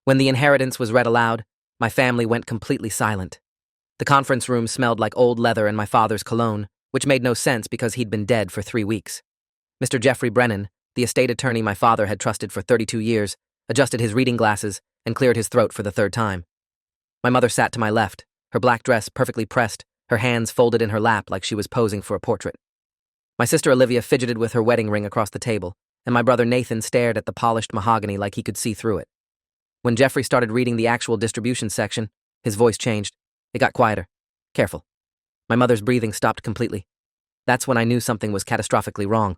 When the inheritance was read aloud, my family went completely silent. The conference room smelled like old leather and my father's cologne, which made no sense because he'd been dead for 3 weeks. Mr. Jeffrey Brennan, the estate attorney my father had trusted for 32 years, adjusted his reading glasses and cleared his throat for the 3rd time. My mother sat to my left, her black dress perfectly pressed, her hands folded in her lap like she was posing for a portrait. My sister Olivia fidgeted with her wedding ring across the table, and my brother Nathan stared at the polished mahogany like he could see through it. When Jeffrey started reading the actual distribution section, his voice changed. It got quieter. Careful. My mother's breathing stopped completely. That's when I knew something was catastrophically wrong.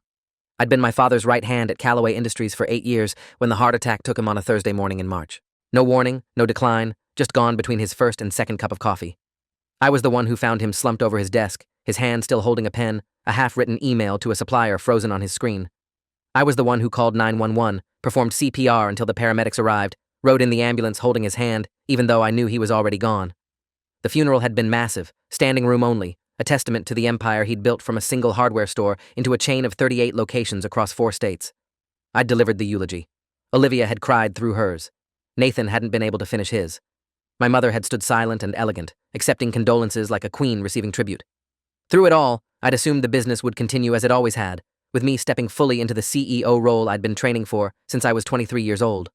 I'd been my father's right hand at Callaway Industries for 8 years when the heart attack took him on a Thursday morning in March. No warning, no decline, just gone between his first and second cup of coffee. I was the one who found him slumped over his desk, his hand still holding a pen, a half-written email to a supplier frozen on his screen. I was the one who called 911, performed CPR until the paramedics arrived, rode in the ambulance holding his hand, even though I knew he was already gone. The funeral had been massive, standing room only, a testament to the empire he'd built from a single hardware store into a chain of 38 locations across 4 states. I'd delivered the eulogy. Olivia had cried through hers. Nathan hadn't been able to finish his. My mother had stood silent and elegant, accepting condolences like a queen receiving tribute. Through it all, I'd assumed the business would continue as it always had, with me stepping fully into the CEO role I'd been training for since I was 23 years old.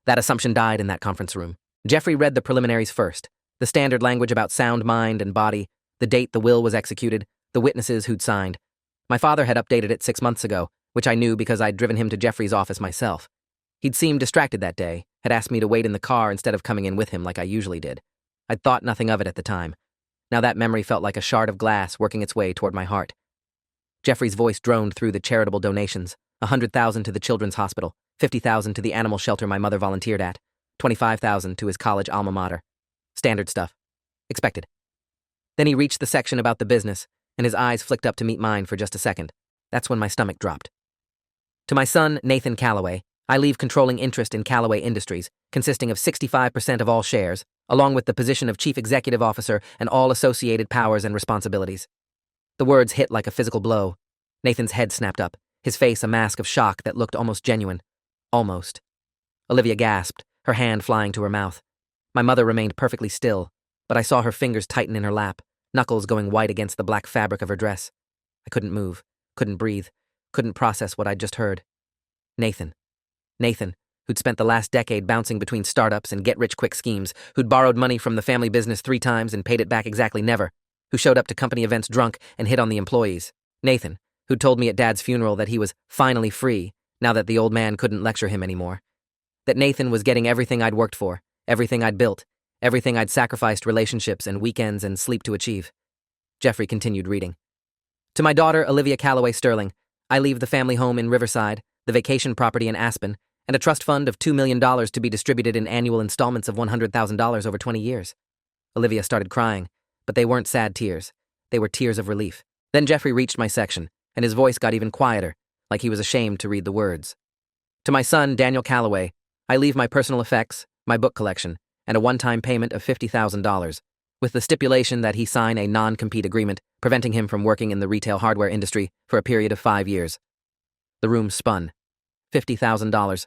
That assumption died in that conference room. Jeffrey read the preliminaries first, the standard language about sound mind and body, the date the will was executed, the witnesses who'd signed. My father had updated it 6 months ago, which I knew because I'd driven him to Jeffrey's office myself. He'd seemed distracted that day, had asked me to wait in the car instead of coming in with him like I usually did. I'd thought nothing of it at the time. Now that memory felt like a shard of glass working its way toward my heart. Jeffrey's voice droned through the charitable donations, $100,000 to the Children's Hospital, $50,000 to the animal shelter my mother volunteered at, $25,000 to his college alma mater. Standard stuff. Expected. Then he reached the section about the business, and his eyes flicked up to meet mine for just a second. That's when my stomach dropped. To my son, Nathan Callaway, I leave controlling interest in Callaway Industries, consisting of 65% of all shares, along with the position of Chief Executive Officer and all associated powers and responsibilities. The words hit like a physical blow. Nathan's head snapped up, his face a mask of shock that looked almost genuine. Almost. Olivia gasped, her hand flying to her mouth. My mother remained perfectly still, but I saw her fingers tighten in her lap, knuckles going white against the black fabric of her dress. I couldn't move, couldn't breathe, couldn't process what I'd just heard. Nathan, who'd spent the last decade bouncing between startups and get-rich-quick schemes, who'd borrowed money from the family business 3 times and paid it back exactly never, who showed up to company events drunk and hit on the employees. Nathan, who'd told me at Dad's funeral that he was finally free, now that the old man couldn't lecture him anymore. That Nathan was getting everything I'd worked for, everything I'd built, everything I'd sacrificed relationships and weekends and sleep to achieve. Jeffrey continued reading. To my daughter, Olivia Callaway Sterling, I leave the family home in Riverside, the vacation property in Aspen, and a trust fund of $2 million to be distributed in annual installments of $100,000 over 20 years. Olivia started crying, but they weren't sad tears. They were tears of relief. Then Jeffrey reached my section, and his voice got even quieter, like he was ashamed to read the words. To my son, Daniel Callaway, I leave my personal effects, my book collection, and a one-time payment of $50,000, with the stipulation that he sign a non-compete agreement preventing him from working in the retail hardware industry for a period of 5 years. The room spun. $50,000.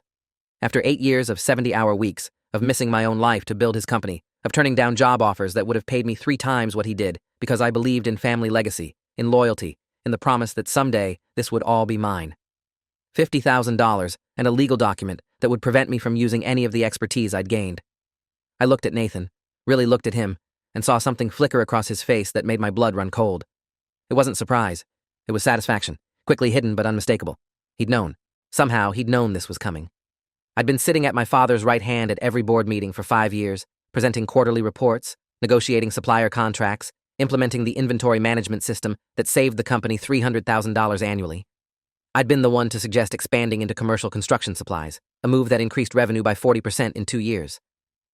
After 8 years of 70-hour weeks, of missing my own life to build his company, of turning down job offers that would have paid me 3 times what he did because I believed in family legacy, in loyalty, in the promise that someday this would all be mine. $50,000 and a legal document that would prevent me from using any of the expertise I'd gained. I looked at Nathan, really looked at him, and saw something flicker across his face that made my blood run cold. It wasn't surprise. It was satisfaction, quickly hidden but unmistakable. He'd known. Somehow, he'd known this was coming. I'd been sitting at my father's right hand at every board meeting for 5 years, presenting quarterly reports, negotiating supplier contracts, implementing the inventory management system that saved the company $300,000 annually. I'd been the one to suggest expanding into commercial construction supplies, a move that increased revenue by 40% in 2 years.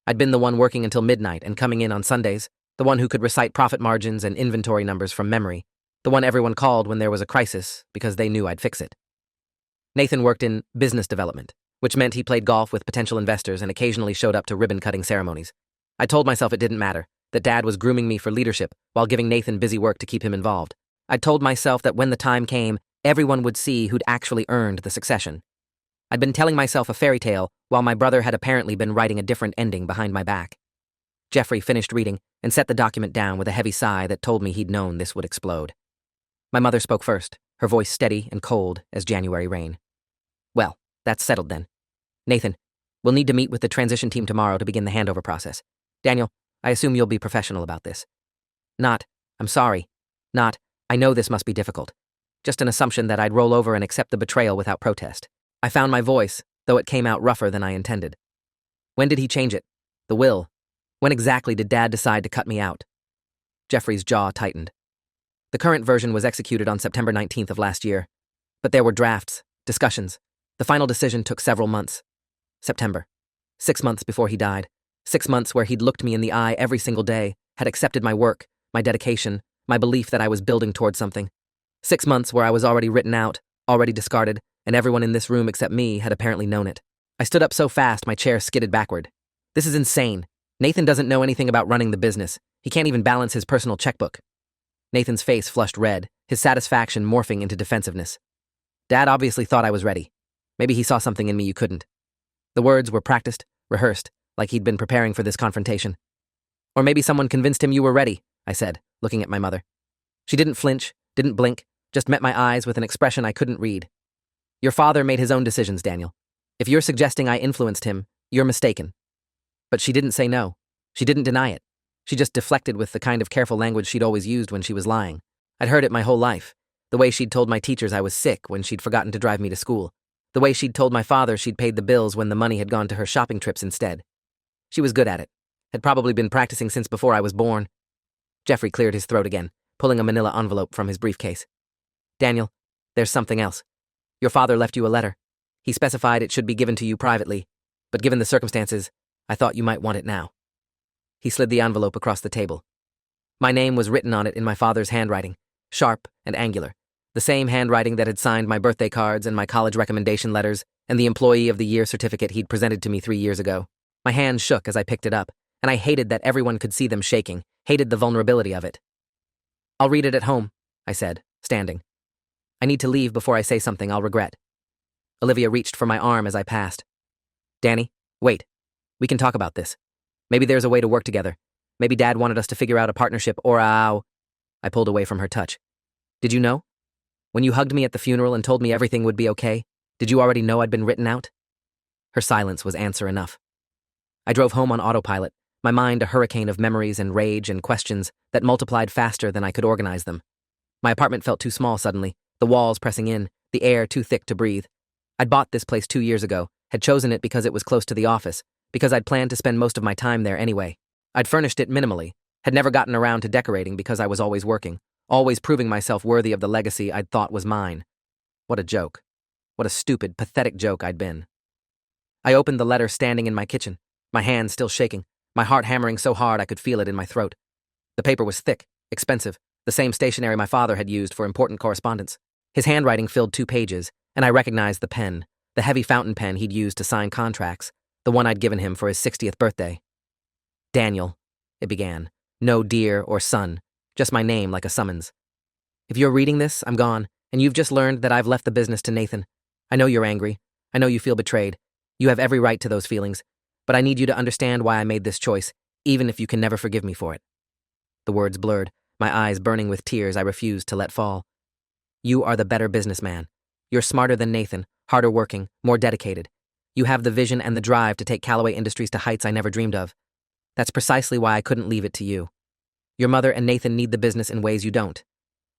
I'd been the one working until midnight and coming in on Sundays, the one who could recite profit margins and inventory numbers from memory, the one everyone called when there was a crisis because they knew I'd fix it. Nathan worked in business development, which meant he played golf with potential investors and occasionally showed up to ribbon-cutting ceremonies. I told myself it didn't matter, that Dad was grooming me for leadership while giving Nathan busy work to keep him involved. I told myself that when the time came, everyone would see who'd actually earned the succession. I'd been telling myself a fairy tale while my brother had apparently been writing a different ending behind my back. Jeffrey finished reading and set the document down with a heavy sigh that told me he'd known this would explode. My mother spoke first, her voice steady and cold as January rain. Well, that's settled then. Nathan, we'll need to meet with the transition team tomorrow to begin the handover process. Daniel, I assume you'll be professional about this. I'm sorry. I know this must be difficult. Just an assumption that I'd roll over and accept the betrayal without protest. I found my voice, though it came out rougher than I intended. When did he change it? The will. When exactly did Dad decide to cut me out? Jeffrey's jaw tightened. The current version was executed on September 19th of last year. But there were drafts, discussions. The final decision took several months. September. 6 months before he died. 6 months where he'd looked me in the eye every single day, had accepted my work, my dedication, my belief that I was building towards something. 6 months where I was already written out, already discarded, and everyone in this room except me had apparently known it. I stood up so fast my chair skidded backward. This is insane. Nathan doesn't know anything about running the business. He can't even balance his personal checkbook. Nathan's face flushed red, his satisfaction morphing into defensiveness. Dad obviously thought I was ready. Maybe he saw something in me you couldn't. The words were practiced, rehearsed, like he'd been preparing for this confrontation. Or maybe someone convinced him you were ready, I said, looking at my mother. She didn't flinch, didn't blink, just met my eyes with an expression I couldn't read. Your father made his own decisions, Daniel. If you're suggesting I influenced him, you're mistaken. But she didn't say no. She didn't deny it. She just deflected with the kind of careful language she'd always used when she was lying. I'd heard it my whole life. The way she'd told my teachers I was sick when she'd forgotten to drive me to school. The way she'd told my father she'd paid the bills when the money had gone to her shopping trips instead. She was good at it. Had probably been practicing since before I was born. Jeffrey cleared his throat again, pulling a manila envelope from his briefcase. Daniel, there's something else. Your father left you a letter. He specified it should be given to you privately, but given the circumstances, I thought you might want it now. He slid the envelope across the table. My name was written on it in my father's handwriting, sharp and angular, the same handwriting that had signed my birthday cards and my college recommendation letters and the Employee of the Year certificate he'd presented to me 3 years ago. My hands shook as I picked it up, and I hated that everyone could see them shaking, hated the vulnerability of it. I'll read it at home, I said, standing. I need to leave before I say something I'll regret. Olivia reached for my arm as I passed. Danny, wait. We can talk about this. Maybe there's a way to work together. Maybe Dad wanted us to figure out a partnership or I pulled away from her touch. Did you know? When you hugged me at the funeral and told me everything would be okay, did you already know I'd been written out? Her silence was answer enough. I drove home on autopilot, my mind a hurricane of memories and rage and questions that multiplied faster than I could organize them. My apartment felt too small suddenly, the walls pressing in, the air too thick to breathe. I'd bought this place 2 years ago, had chosen it because it was close to the office, because I'd planned to spend most of my time there anyway. I'd furnished it minimally, had never gotten around to decorating because I was always working, always proving myself worthy of the legacy I'd thought was mine. What a joke. What a stupid, pathetic joke I'd been. I opened the letter standing in my kitchen, my hands still shaking, my heart hammering so hard I could feel it in my throat. The paper was thick, expensive, the same stationery my father had used for important correspondence. His handwriting filled 2 pages, and I recognized the pen, the heavy fountain pen he'd used to sign contracts, the one I'd given him for his 60th birthday. Daniel, it began. No dear or son, just my name like a summons. If you're reading this, I'm gone, and you've just learned that I've left the business to Nathan. I know you're angry. I know you feel betrayed. You have every right to those feelings, but I need you to understand why I made this choice, even if you can never forgive me for it. The words blurred, my eyes burning with tears I refused to let fall. You are the better businessman. You're smarter than Nathan, harder working, more dedicated. You have the vision and the drive to take Callaway Industries to heights I never dreamed of. That's precisely why I couldn't leave it to you. Your mother and Nathan need the business in ways you don't.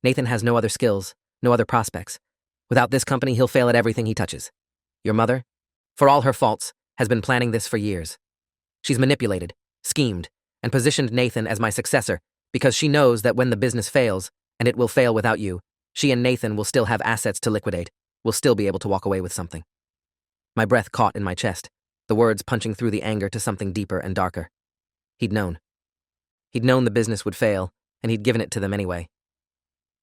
Nathan has no other skills, no other prospects. Without this company, he'll fail at everything he touches. Your mother, for all her faults, has been planning this for years. She's manipulated, schemed, and positioned Nathan as my successor because she knows that when the business fails, and it will fail without you, she and Nathan will still have assets to liquidate, will still be able to walk away with something. My breath caught in my chest, the words punching through the anger to something deeper and darker. He'd known. He'd known the business would fail, and he'd given it to them anyway.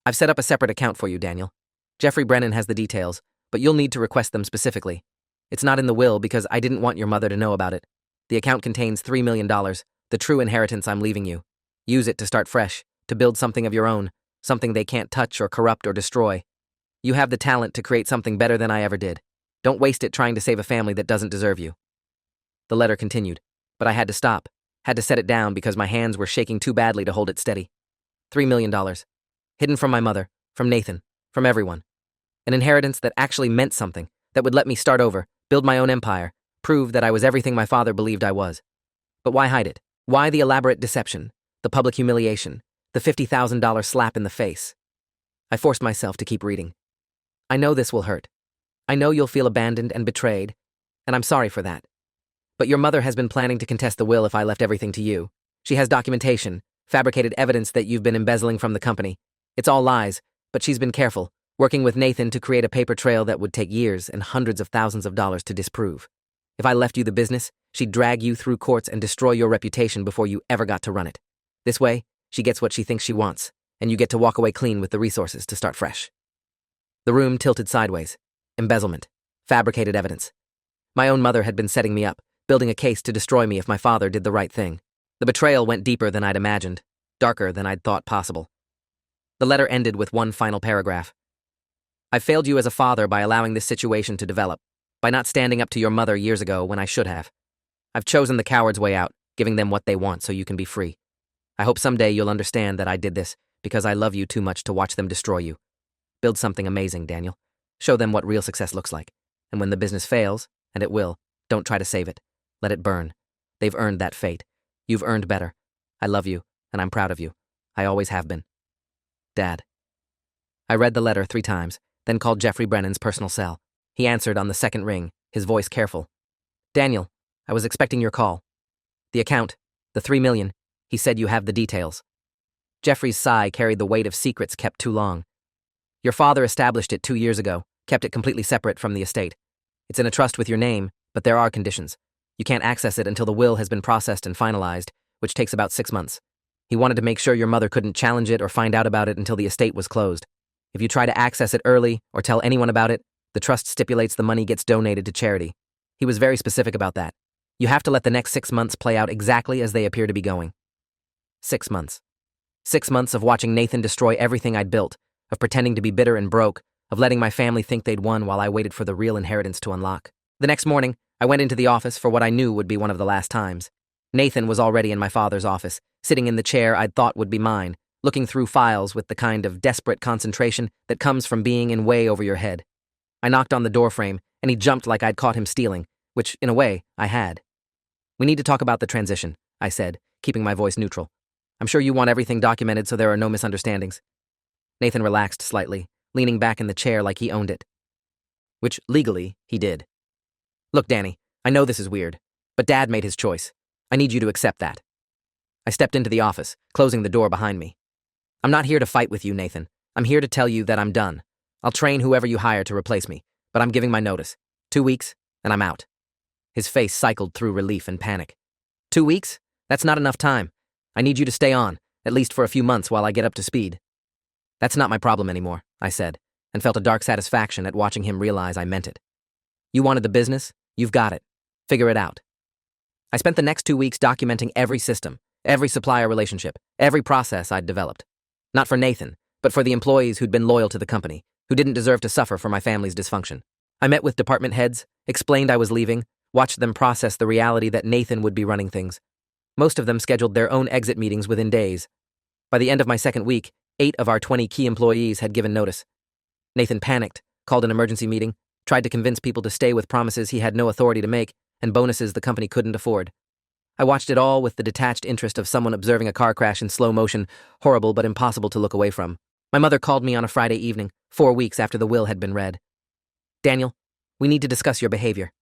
I've set up a separate account for you, Daniel. Jeffrey Brennan has the details, but you'll need to request them specifically. It's not in the will because I didn't want your mother to know about it. The account contains $3 million, the true inheritance I'm leaving you. Use it to start fresh, to build something of your own, something they can't touch or corrupt or destroy. You have the talent to create something better than I ever did. Don't waste it trying to save a family that doesn't deserve you. The letter continued, but I had to stop, had to set it down because my hands were shaking too badly to hold it steady. $3 million. Hidden from my mother, from Nathan, from everyone. An inheritance that actually meant something, that would let me start over, build my own empire, prove that I was everything my father believed I was. But why hide it? Why the elaborate deception, the public humiliation, the $50,000 slap in the face? I forced myself to keep reading. I know this will hurt. I know you'll feel abandoned and betrayed, and I'm sorry for that. But your mother has been planning to contest the will if I left everything to you. She has documentation, fabricated evidence that you've been embezzling from the company. It's all lies, but she's been careful, working with Nathan to create a paper trail that would take years and hundreds of thousands of dollars to disprove. If I left you the business, she'd drag you through courts and destroy your reputation before you ever got to run it. This way, she gets what she thinks she wants, and you get to walk away clean with the resources to start fresh. The room tilted sideways. Embezzlement. Fabricated evidence. My own mother had been setting me up, building a case to destroy me if my father did the right thing. The betrayal went deeper than I'd imagined, darker than I'd thought possible. The letter ended with one final paragraph. I failed you as a father by allowing this situation to develop, by not standing up to your mother years ago when I should have. I've chosen the coward's way out, giving them what they want so you can be free. I hope someday you'll understand that I did this because I love you too much to watch them destroy you. Build something amazing, Daniel. Show them what real success looks like. And when the business fails, and it will, don't try to save it. Let it burn. They've earned that fate. You've earned better. I love you, and I'm proud of you. I always have been. Dad. I read the letter 3 times, then called Jeffrey Brennan's personal cell. He answered on the second ring, his voice careful. Daniel, I was expecting your call. The account, the $3 million, he said you have the details. Jeffrey's sigh carried the weight of secrets kept too long. Your father established it 2 years ago, kept it completely separate from the estate. It's in a trust with your name, but there are conditions. You can't access it until the will has been processed and finalized, which takes about 6 months. He wanted to make sure your mother couldn't challenge it or find out about it until the estate was closed. If you try to access it early or tell anyone about it, the trust stipulates the money gets donated to charity. He was very specific about that. You have to let the next 6 months play out exactly as they appear to be going. 6 months. 6 months of watching Nathan destroy everything I'd built, of pretending to be bitter and broke, of letting my family think they'd won while I waited for the real inheritance to unlock. The next morning, I went into the office for what I knew would be one of the last times. Nathan was already in my father's office, sitting in the chair I'd thought would be mine, looking through files with the kind of desperate concentration that comes from being in way over your head. I knocked on the doorframe, and he jumped like I'd caught him stealing, which, in a way, I had. We need to talk about the transition, I said, keeping my voice neutral. I'm sure you want everything documented so there are no misunderstandings. Nathan relaxed slightly, leaning back in the chair like he owned it. Which, legally, he did. Look, Danny, I know this is weird, but Dad made his choice. I need you to accept that. I stepped into the office, closing the door behind me. I'm not here to fight with you, Nathan. I'm here to tell you that I'm done. I'll train whoever you hire to replace me, but I'm giving my notice. 2 weeks, and I'm out. His face cycled through relief and panic. 2 weeks? That's not enough time. I need you to stay on, at least for a few months while I get up to speed. That's not my problem anymore, I said, and felt a dark satisfaction at watching him realize I meant it. You wanted the business? You've got it. Figure it out. I spent the next 2 weeks documenting every system, every supplier relationship, every process I'd developed. Not for Nathan, but for the employees who'd been loyal to the company, who didn't deserve to suffer for my family's dysfunction. I met with department heads, explained I was leaving, watched them process the reality that Nathan would be running things. Most of them scheduled their own exit meetings within days. By the end of my second week, 8 of our 20 key employees had given notice. Nathan panicked, called an emergency meeting, tried to convince people to stay with promises he had no authority to make and bonuses the company couldn't afford. I watched it all with the detached interest of someone observing a car crash in slow motion, horrible but impossible to look away from. My mother called me on a Friday evening, 4 weeks after the will had been read. Daniel, we need to discuss your behavior.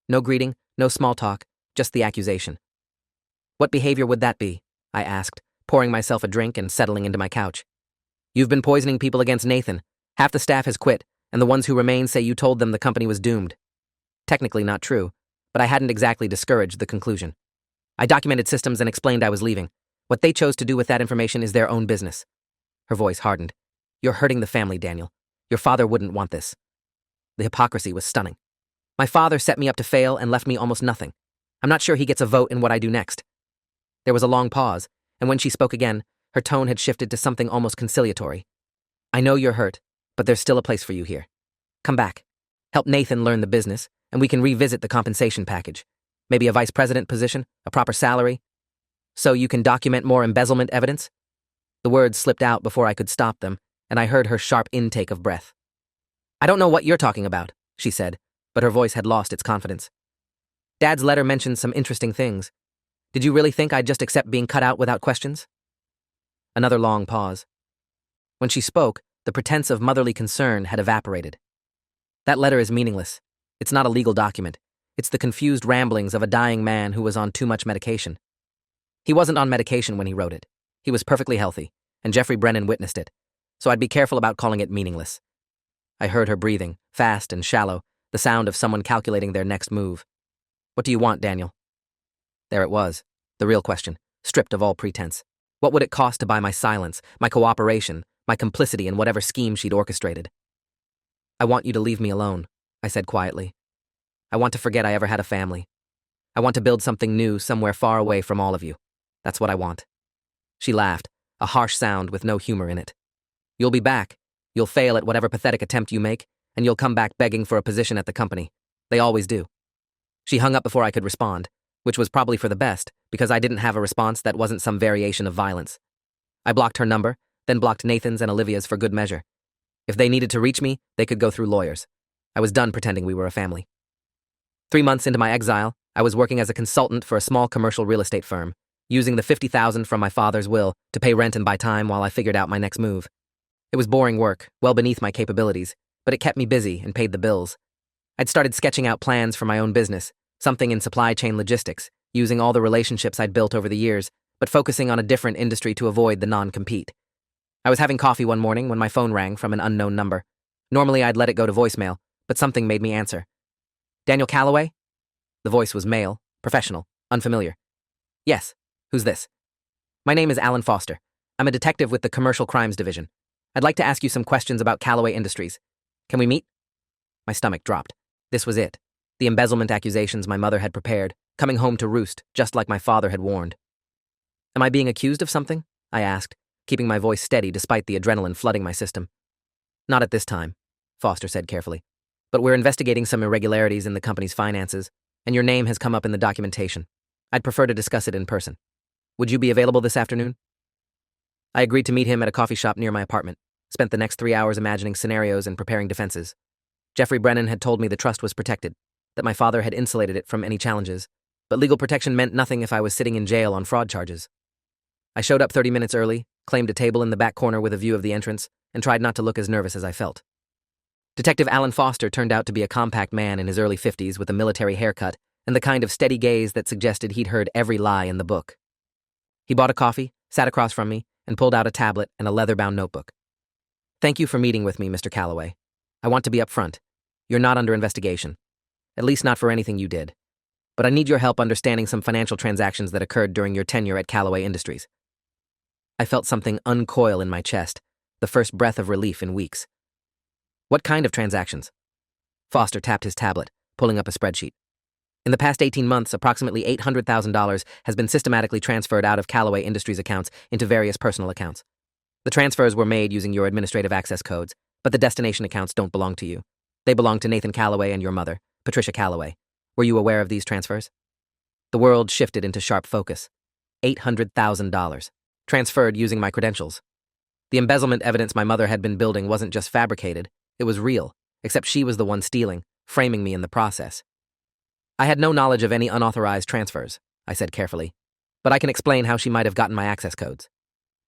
No greeting, no small talk, just the accusation. What behavior would that be? I asked, pouring myself a drink and settling into my couch. You've been poisoning people against Nathan. Half the staff has quit, and the ones who remain say you told them the company was doomed. Technically not true, but I hadn't exactly discouraged the conclusion. I documented systems and explained I was leaving. What they chose to do with that information is their own business. Her voice hardened. You're hurting the family, Daniel. Your father wouldn't want this. The hypocrisy was stunning. My father set me up to fail and left me almost nothing. I'm not sure he gets a vote in what I do next. There was a long pause, and when she spoke again, her tone had shifted to something almost conciliatory. I know you're hurt, but there's still a place for you here. Come back. Help Nathan learn the business, and we can revisit the compensation package. Maybe a vice president position, a proper salary? So you can document more embezzlement evidence? The words slipped out before I could stop them, and I heard her sharp intake of breath. I don't know what you're talking about, she said, but her voice had lost its confidence. Dad's letter mentioned some interesting things. Did you really think I'd just accept being cut out without questions? Another long pause. When she spoke, the pretense of motherly concern had evaporated. That letter is meaningless. It's not a legal document. It's the confused ramblings of a dying man who was on too much medication. He wasn't on medication when he wrote it. He was perfectly healthy, and Jeffrey Brennan witnessed it, so I'd be careful about calling it meaningless. I heard her breathing, fast and shallow, the sound of someone calculating their next move. What do you want, Daniel? There it was, the real question, stripped of all pretense. What would it cost to buy my silence, my cooperation, my complicity in whatever scheme she'd orchestrated? I want you to leave me alone, I said quietly. I want to forget I ever had a family. I want to build something new somewhere far away from all of you. That's what I want. She laughed, a harsh sound with no humor in it. You'll be back. You'll fail at whatever pathetic attempt you make, and you'll come back begging for a position at the company. They always do. She hung up before I could respond, which was probably for the best, because I didn't have a response that wasn't some variation of violence. I blocked her number, then blocked Nathan's and Olivia's for good measure. If they needed to reach me, they could go through lawyers. I was done pretending we were a family. 3 months into my exile, I was working as a consultant for a small commercial real estate firm, using the $50,000 from my father's will to pay rent and buy time while I figured out my next move. It was boring work, well beneath my capabilities, but it kept me busy and paid the bills. I'd started sketching out plans for my own business, something in supply chain logistics, using all the relationships I'd built over the years, but focusing on a different industry to avoid the non-compete. I was having coffee one morning when my phone rang from an unknown number. Normally I'd let it go to voicemail, but something made me answer. Daniel Calloway? The voice was male, professional, unfamiliar. Yes. Who's this? My name is Alan Foster. I'm a detective with the Commercial Crimes Division. I'd like to ask you some questions about Calloway Industries. Can we meet? My stomach dropped. This was it. The embezzlement accusations my mother had prepared, coming home to roost, just like my father had warned. Am I being accused of something? I asked, keeping my voice steady despite the adrenaline flooding my system. Not at this time, Foster said carefully. But we're investigating some irregularities in the company's finances, and your name has come up in the documentation. I'd prefer to discuss it in person. Would you be available this afternoon? I agreed to meet him at a coffee shop near my apartment, spent the next 3 hours imagining scenarios and preparing defenses. Jeffrey Brennan had told me the trust was protected, that my father had insulated it from any challenges, but legal protection meant nothing if I was sitting in jail on fraud charges. I showed up 30 minutes early, claimed a table in the back corner with a view of the entrance, and tried not to look as nervous as I felt. Detective Alan Foster turned out to be a compact man in his early 50s with a military haircut and the kind of steady gaze that suggested he'd heard every lie in the book. He bought a coffee, sat across from me, and pulled out a tablet and a leather-bound notebook. Thank you for meeting with me, Mr. Calloway. I want to be upfront. You're not under investigation. At least not for anything you did. But I need your help understanding some financial transactions that occurred during your tenure at Calloway Industries. I felt something uncoil in my chest, the first breath of relief in weeks. What kind of transactions? Foster tapped his tablet, pulling up a spreadsheet. In the past 18 months, approximately $800,000 has been systematically transferred out of Calloway Industries accounts into various personal accounts. The transfers were made using your administrative access codes, but the destination accounts don't belong to you. They belong to Nathan Calloway and your mother, Patricia Calloway. Were you aware of these transfers? The world shifted into sharp focus. $800,000. Transferred using my credentials. The embezzlement evidence my mother had been building wasn't just fabricated, it was real, except she was the one stealing, framing me in the process. I had no knowledge of any unauthorized transfers, I said carefully, but I can explain how she might have gotten my access codes.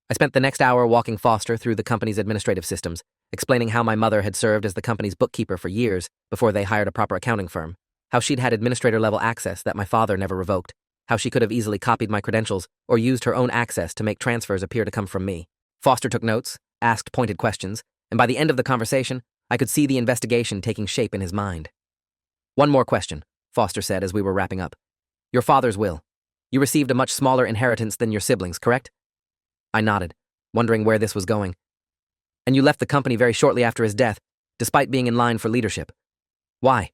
I spent the next hour walking Foster through the company's administrative systems, explaining how my mother had served as the company's bookkeeper for years before they hired a proper accounting firm, how she'd had administrator-level access that my father never revoked, how she could have easily copied my credentials or used her own access to make transfers appear to come from me. Foster took notes, asked pointed questions, and by the end of the conversation, I could see the investigation taking shape in his mind. One more question, Foster said as we were wrapping up. Your father's will. You received a much smaller inheritance than your siblings, correct? I nodded, wondering where this was going. And you left the company very shortly after his death, despite being in line for leadership. Why?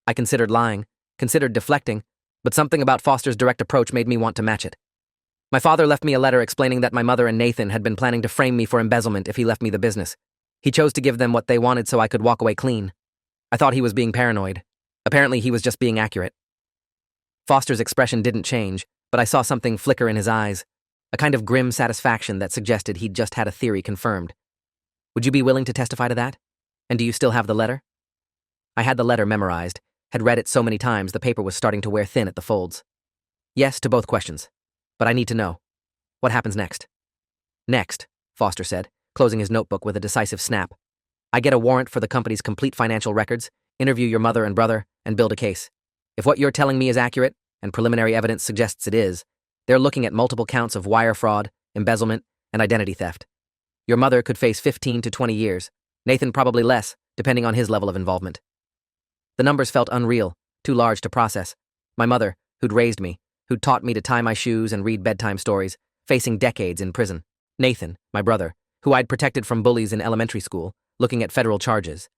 I considered lying, considered deflecting, but something about Foster's direct approach made me want to match it. My father left me a letter explaining that my mother and Nathan had been planning to frame me for embezzlement if he left me the business. He chose to give them what they wanted so I could walk away clean. I thought he was being paranoid. Apparently he was just being accurate. Foster's expression didn't change, but I saw something flicker in his eyes, a kind of grim satisfaction that suggested he'd just had a theory confirmed. Would you be willing to testify to that? And do you still have the letter? I had the letter memorized, had read it so many times the paper was starting to wear thin at the folds. Yes to both questions. But I need to know. What happens next? Next, Foster said, closing his notebook with a decisive snap. I get a warrant for the company's complete financial records, interview your mother and brother, and build a case. If what you're telling me is accurate, and preliminary evidence suggests it is, they're looking at multiple counts of wire fraud, embezzlement, and identity theft. Your mother could face 15 to 20 years, Nathan probably less, depending on his level of involvement. The numbers felt unreal, too large to process. My mother, who'd raised me, who'd taught me to tie my shoes and read bedtime stories, facing decades in prison. Nathan, my brother, who I'd protected from bullies in elementary school, looking at federal charges.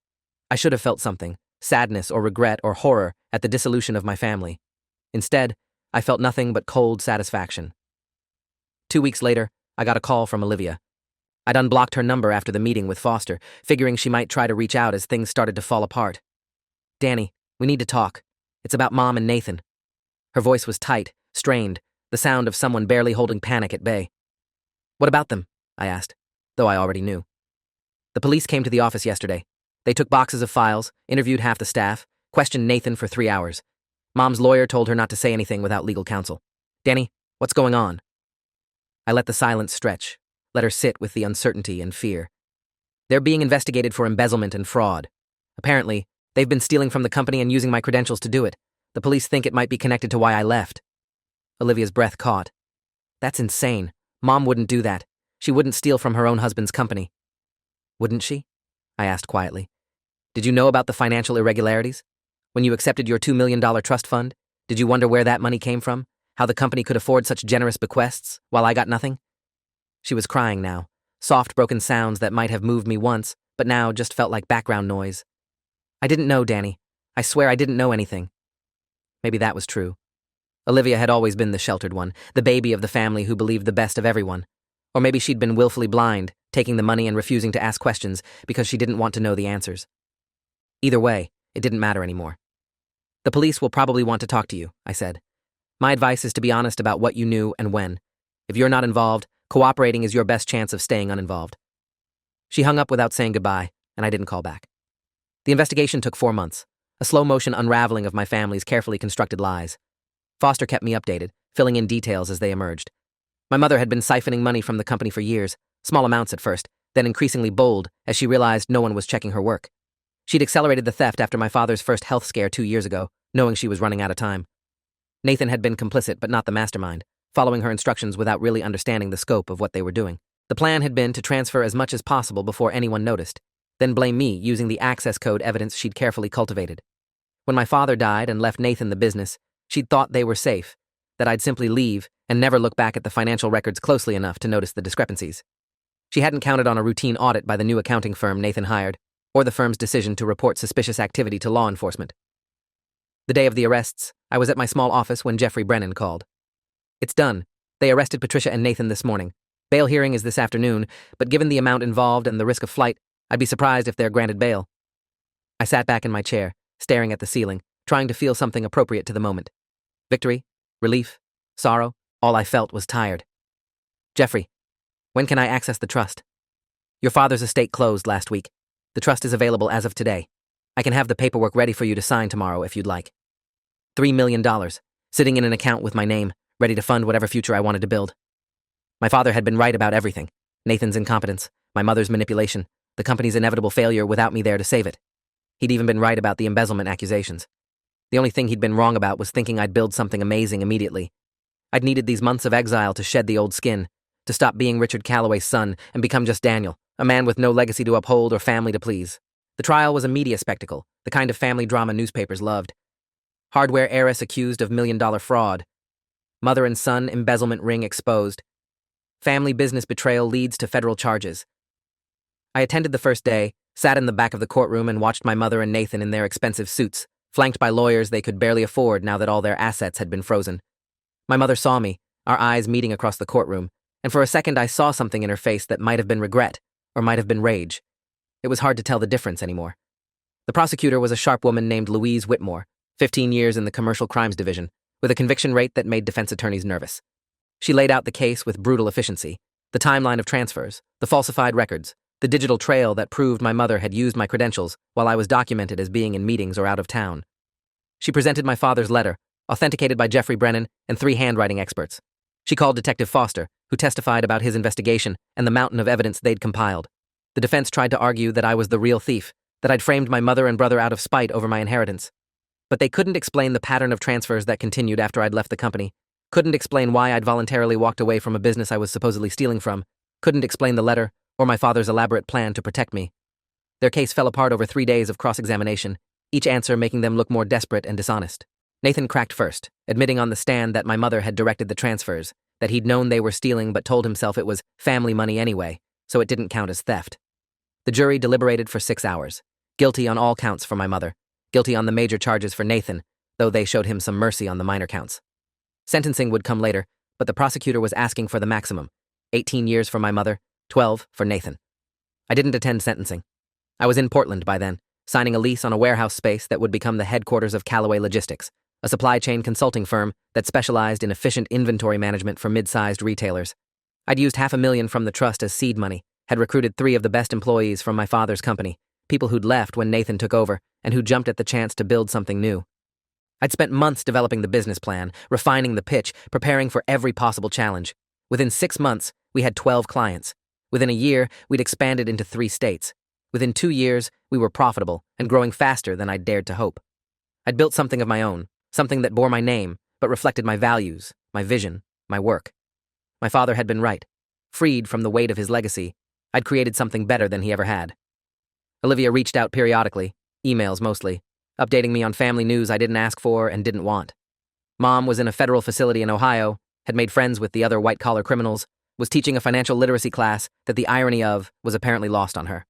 I should have felt something, sadness or regret or horror at the dissolution of my family. Instead, I felt nothing but cold satisfaction. 2 weeks later, I got a call from Olivia. I'd unblocked her number after the meeting with Foster, figuring she might try to reach out as things started to fall apart. Danny, we need to talk. It's about Mom and Nathan. Her voice was tight, strained, the sound of someone barely holding panic at bay. What about them? I asked, though I already knew. The police came to the office yesterday. They took boxes of files, interviewed half the staff, questioned Nathan for 3 hours. Mom's lawyer told her not to say anything without legal counsel. Danny, what's going on? I let the silence stretch, let her sit with the uncertainty and fear. They're being investigated for embezzlement and fraud. Apparently, they've been stealing from the company and using my credentials to do it. The police think it might be connected to why I left. Olivia's breath caught. That's insane. Mom wouldn't do that. She wouldn't steal from her own husband's company. Wouldn't she? I asked quietly. Did you know about the financial irregularities? When you accepted your $2 million trust fund, did you wonder where that money came from? How the company could afford such generous bequests, while I got nothing? She was crying now, soft broken sounds that might have moved me once, but now just felt like background noise. I didn't know, Danny. I swear I didn't know anything. Maybe that was true. Olivia had always been the sheltered one, the baby of the family who believed the best of everyone. Or maybe she'd been willfully blind, taking the money and refusing to ask questions because she didn't want to know the answers. Either way, it didn't matter anymore. The police will probably want to talk to you, I said. My advice is to be honest about what you knew and when. If you're not involved, cooperating is your best chance of staying uninvolved. She hung up without saying goodbye, and I didn't call back. The investigation took 4 months, a slow-motion unraveling of my family's carefully constructed lies. Foster kept me updated, filling in details as they emerged. My mother had been siphoning money from the company for years, small amounts at first, then increasingly bold as she realized no one was checking her work. She'd accelerated the theft after my father's first health scare 2 years ago, knowing she was running out of time. Nathan had been complicit but not the mastermind, following her instructions without really understanding the scope of what they were doing. The plan had been to transfer as much as possible before anyone noticed, then blame me using the access code evidence she'd carefully cultivated. When my father died and left Nathan the business, she'd thought they were safe, that I'd simply leave and never look back at the financial records closely enough to notice the discrepancies. She hadn't counted on a routine audit by the new accounting firm Nathan hired, or the firm's decision to report suspicious activity to law enforcement. The day of the arrests, I was at my small office when Jeffrey Brennan called. It's done. They arrested Patricia and Nathan this morning. Bail hearing is this afternoon, but given the amount involved and the risk of flight, I'd be surprised if they're granted bail. I sat back in my chair, staring at the ceiling, trying to feel something appropriate to the moment. Victory, relief, sorrow, all I felt was tired. Jeffrey, when can I access the trust? Your father's estate closed last week. The trust is available as of today. I can have the paperwork ready for you to sign tomorrow if you'd like. $3 million, sitting in an account with my name, ready to fund whatever future I wanted to build. My father had been right about everything. Nathan's incompetence, my mother's manipulation, the company's inevitable failure without me there to save it. He'd even been right about the embezzlement accusations. The only thing he'd been wrong about was thinking I'd build something amazing immediately. I'd needed these months of exile to shed the old skin, to stop being Richard Calloway's son and become just Daniel, a man with no legacy to uphold or family to please. The trial was a media spectacle, the kind of family drama newspapers loved. Hardware heiress accused of million-dollar fraud. Mother and son embezzlement ring exposed. Family business betrayal leads to federal charges. I attended the first day, sat in the back of the courtroom and watched my mother and Nathan in their expensive suits, flanked by lawyers they could barely afford now that all their assets had been frozen. My mother saw me, our eyes meeting across the courtroom, and for a second I saw something in her face that might have been regret, or might have been rage. It was hard to tell the difference anymore. The prosecutor was a sharp woman named Louise Whitmore, 15 years in the Commercial Crimes Division, with a conviction rate that made defense attorneys nervous. She laid out the case with brutal efficiency: the timeline of transfers, the falsified records, the digital trail that proved my mother had used my credentials while I was documented as being in meetings or out of town. She presented my father's letter, authenticated by Jeffrey Brennan and 3 handwriting experts. She called Detective Foster, who testified about his investigation and the mountain of evidence they'd compiled. The defense tried to argue that I was the real thief, that I'd framed my mother and brother out of spite over my inheritance. But they couldn't explain the pattern of transfers that continued after I'd left the company, couldn't explain why I'd voluntarily walked away from a business I was supposedly stealing from, couldn't explain the letter or my father's elaborate plan to protect me. Their case fell apart over 3 days of cross-examination, each answer making them look more desperate and dishonest. Nathan cracked first, admitting on the stand that my mother had directed the transfers, that he'd known they were stealing but told himself it was family money anyway, so it didn't count as theft. The jury deliberated for 6 hours, guilty on all counts for my mother, guilty on the major charges for Nathan, though they showed him some mercy on the minor counts. Sentencing would come later, but the prosecutor was asking for the maximum: 18 years for my mother, 12 for Nathan. I didn't attend sentencing. I was in Portland by then, signing a lease on a warehouse space that would become the headquarters of Callaway Logistics, a supply chain consulting firm that specialized in efficient inventory management for mid-sized retailers. I'd used $500,000 from the trust as seed money, had recruited 3 of the best employees from my father's company, people who'd left when Nathan took over and who jumped at the chance to build something new. I'd spent months developing the business plan, refining the pitch, preparing for every possible challenge. Within 6 months, we had 12 clients. Within a year, we'd expanded into 3 states. Within 2 years, we were profitable and growing faster than I'd dared to hope. I'd built something of my own, something that bore my name, but reflected my values, my vision, my work. My father had been right. Freed from the weight of his legacy, I'd created something better than he ever had. Olivia reached out periodically, emails mostly, updating me on family news I didn't ask for and didn't want. Mom was in a federal facility in Ohio, had made friends with the other white-collar criminals, was teaching a financial literacy class that the irony of was apparently lost on her.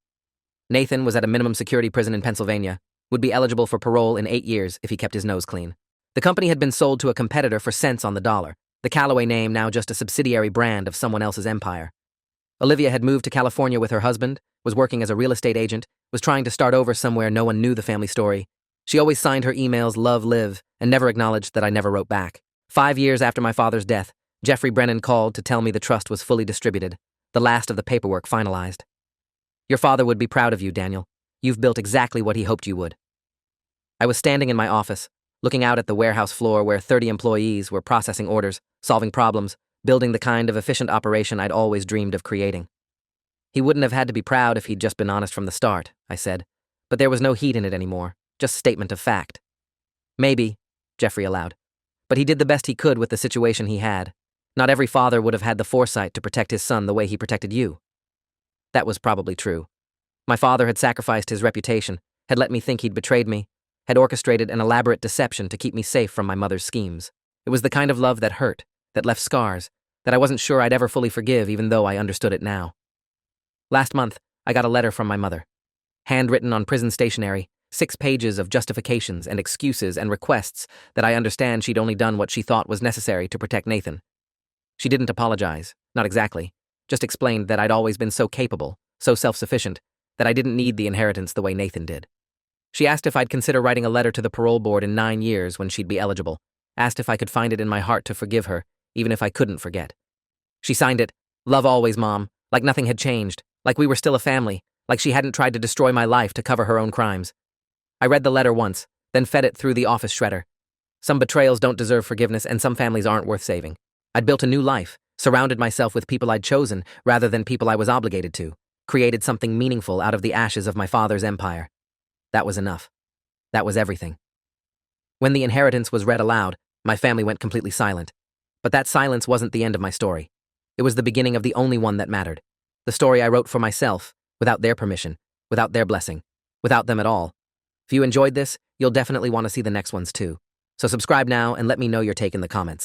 Nathan was at a minimum security prison in Pennsylvania, would be eligible for parole in 8 years if he kept his nose clean. The company had been sold to a competitor for cents on the dollar, the Callaway name now just a subsidiary brand of someone else's empire. Olivia had moved to California with her husband, was working as a real estate agent, was trying to start over somewhere no one knew the family story. She always signed her emails Love Live and never acknowledged that I never wrote back. 5 years after my father's death, Jeffrey Brennan called to tell me the trust was fully distributed, the last of the paperwork finalized. Your father would be proud of you, Daniel. You've built exactly what he hoped you would. I was standing in my office, looking out at the warehouse floor where 30 employees were processing orders, solving problems, building the kind of efficient operation I'd always dreamed of creating. He wouldn't have had to be proud if he'd just been honest from the start, I said, but there was no heat in it anymore, just statement of fact. Maybe, Jeffrey allowed, but he did the best he could with the situation he had. Not every father would have had the foresight to protect his son the way he protected you. That was probably true. My father had sacrificed his reputation, had let me think he'd betrayed me, had orchestrated an elaborate deception to keep me safe from my mother's schemes. It was the kind of love that hurt, that left scars, that I wasn't sure I'd ever fully forgive even though I understood it now. Last month, I got a letter from my mother. Handwritten on prison stationery, 6 pages of justifications and excuses and requests that I understand she'd only done what she thought was necessary to protect Nathan. She didn't apologize, not exactly, just explained that I'd always been so capable, so self-sufficient, that I didn't need the inheritance the way Nathan did. She asked if I'd consider writing a letter to the parole board in 9 years when she'd be eligible, asked if I could find it in my heart to forgive her, even if I couldn't forget. She signed it, "Love always, Mom," like nothing had changed, like we were still a family, like she hadn't tried to destroy my life to cover her own crimes. I read the letter once, then fed it through the office shredder. Some betrayals don't deserve forgiveness, and some families aren't worth saving. I'd built a new life, surrounded myself with people I'd chosen rather than people I was obligated to, created something meaningful out of the ashes of my father's empire. That was enough. That was everything. When the inheritance was read aloud, my family went completely silent. But that silence wasn't the end of my story. It was the beginning of the only one that mattered. The story I wrote for myself, without their permission, without their blessing, without them at all. If you enjoyed this, you'll definitely want to see the next ones too. So subscribe now and let me know your take in the comments.